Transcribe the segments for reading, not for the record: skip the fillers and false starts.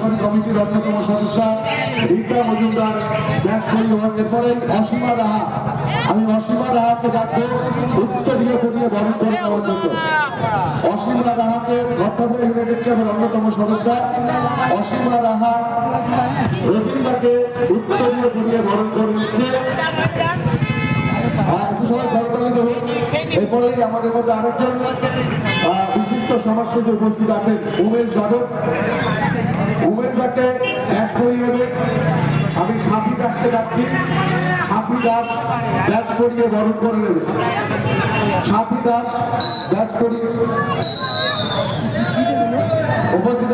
কার্যকরী কমিটির অন্যতম সদস্য রীতা মজুমদার ব্যাস করল। এরপরে অসীমা রাহা, আমি অসীমা রাহাকে ডাকবো উত্তরীয় করিয়ে বরণ করে নেওয়ার জন্য। অসীমা রাহাকে কর্তব্য ইউনাইটেড ক্লাবের অন্যতম সদস্য অসীমা রাহা রবীন্দ্রকে উত্তরীয় করিয়ে বরণ করে নিচ্ছে। এরপরে আমাদের মধ্যে আরেকজন বিশিষ্ট সমাজসেবী উপস্থিত আছেন উমেশ যাদব। উমেশ যাকে ব্যাস করিয়ে নেবে। আমি সাথী দাসকে ডাকছি, সাথী দাস ব্যাস করিয়ে বরণ করে নেবে। সাথী দাস ব্যাস করিয়ে উপস্থিত।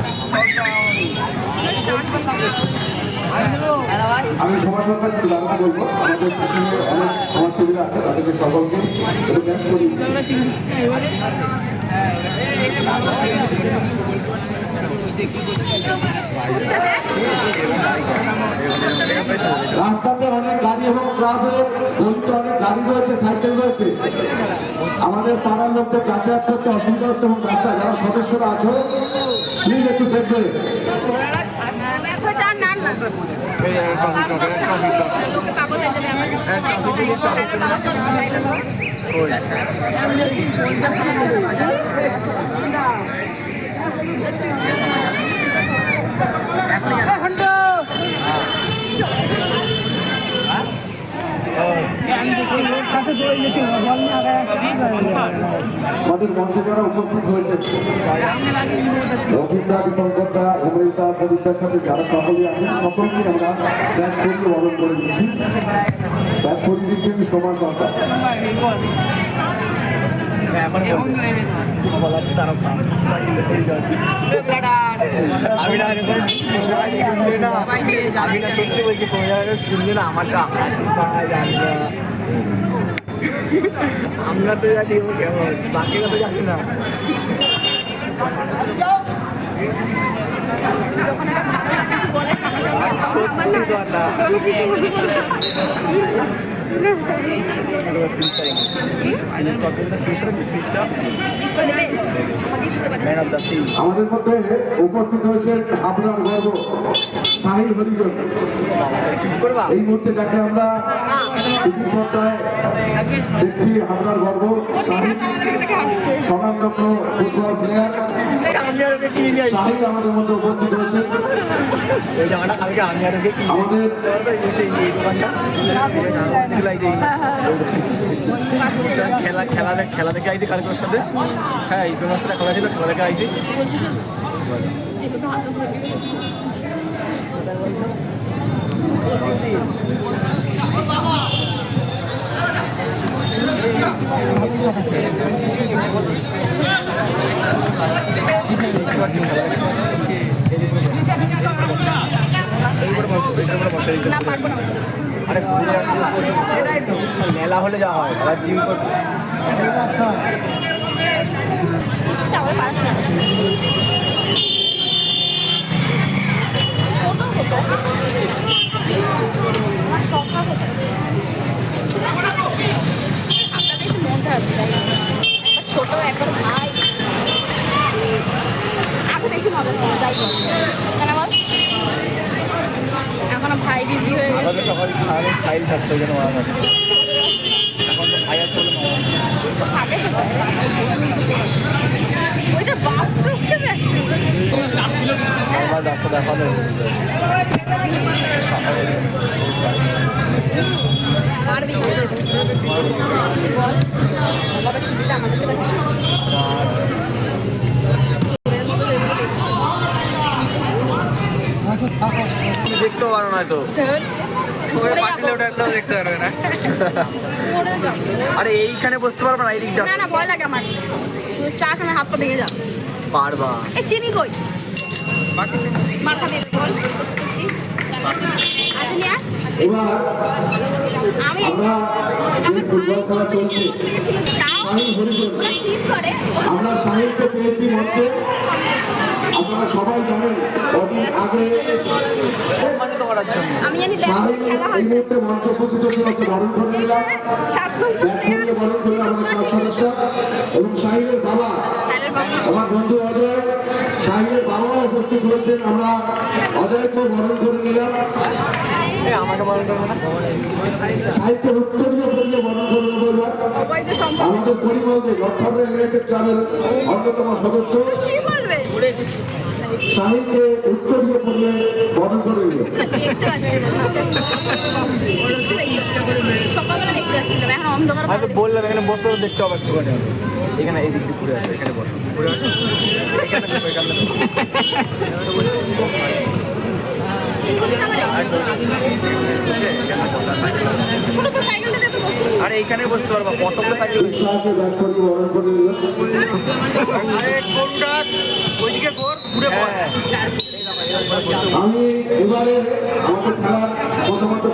আমি সমাজসেবীরা একটু দাঁড়াতে বলবো, আমাদের পিছনে অনেক সমাজসেবীরা আছে, তাদেরকে সকলকে ব্যাস করিয়ে রাস্তাতে অনেক গাড়ি এবং ক্লাবের গলিতে অনেক গাড়ি রয়েছে, সাইকেল রয়েছে। আমাদের পাড়ার লোকদের যাতায়াত করতে অসুবিধা হচ্ছে এবং রাস্তা যারা সদস্যরা আছে প্লিজ একটু দেখবে। আমাদের মঞ্চে যারা উপস্থিত হয়েছে রবীন্দ্রা, দীপঙ্করদা, অমৃতা, পবিতার সাথে যারা সকলেই আছেন সকলকে আমরা ব্যাস করিয়ে বরণ করে দিচ্ছি। ব্যাস করিয়ে দিচ্ছি সোমা সরকার। আমরা তো জানি কেমন, বাকিরা তো জানি না। সত্যি কথা আমাদের মধ্যে উপস্থিত হয়েছে আপনার গর্ব সাহিল হরিজন। এই মুহূর্তে যাকে আমরা পর্দায় দেখছি, আপনার গর্ব স্বনামধন্য ফুটবল প্লেয়ার সাহিল আমাদের মধ্যে উপস্থিত হয়েছে। আমাদের খেলা দেখে আইছি কালকের সাথে। হ্যাঁ, এই তোমার সাথে খেলা ছিল, খেলা দেখে আইছি। আরে ঘুরে আসি, মেলা হলে যাওয়া হয়, আবার জিম করতে। ছোট একবার ভাই এখন বেশি মজা পাওয়া যায় কেন বল? এখনো ভাই বিজি হয়ে গেছে। সকাল ফাইল থাকতো যেন এখন তো ভাই আছে ওইটা বাস্তবকে দেখানো দেখতেও পারো না তো, দেখতে পারবে না। আরে এইখানে বসতে পারবে না, এই দিকটা না না, ভয় লাগে আমার। চা খানা হাত পা ভেঙে যাবে। পারবা। এই চিনি কই? মাথা দিয়ে বল। আসেনি আর? আমি ফুটবল খেলা চলছে, আমরা সাহিলকে পেয়েছি মঞ্চে। আপনারা সবাই জানেন কদিন আগে আমি জানি শাহিন এই মুহূর্তে মঞ্চ উপস্থিত জন্য বরণ করে নিলাম। ব্যাটসম্যানকে বরণ করে আমাদের ক্লাব সদস্য এবং শাহিনের বাবা আমার বন্ধু অজয়, শাহিনের বাবাও উপস্থিত হয়েছেন। আমরা অজয়কে বরণ করে নিলাম। আমাকে বরণ করবো না সাহিত্য উত্তরীয় পরিয়ে বরণ করে নেব এবার। আমাদের পরিমলদের লক্ষণের ইউনাইটেড ক্লাবের অন্যতম সদস্য শাহিনকে উত্তরীয় পরিয়ে বরণ করে নিল। সকালবেলা দেখতে পাচ্ছিলাম, এখন অন্ধকার আমি তো বললাম এখানে বসতে হবে, দেখতে হবে একটু করে। এখানে এই দিক দিয়ে ঘুরে আসো, এখানে বসো, ঘুরে আসো, এখানে দেখো, এখানে দেখো। ছোট ছোট সাইকেলটাতে তো বসে আরে এইখানে বসতে পারবা, কতগুলো থাকবে। উৎসাহকে ব্যাটসম্যানকে বরণ করে নিল। আরে গরুটা ওইদিকে ঘুরে পড়। আমি এবারে আমাদের খেলার প্রথমত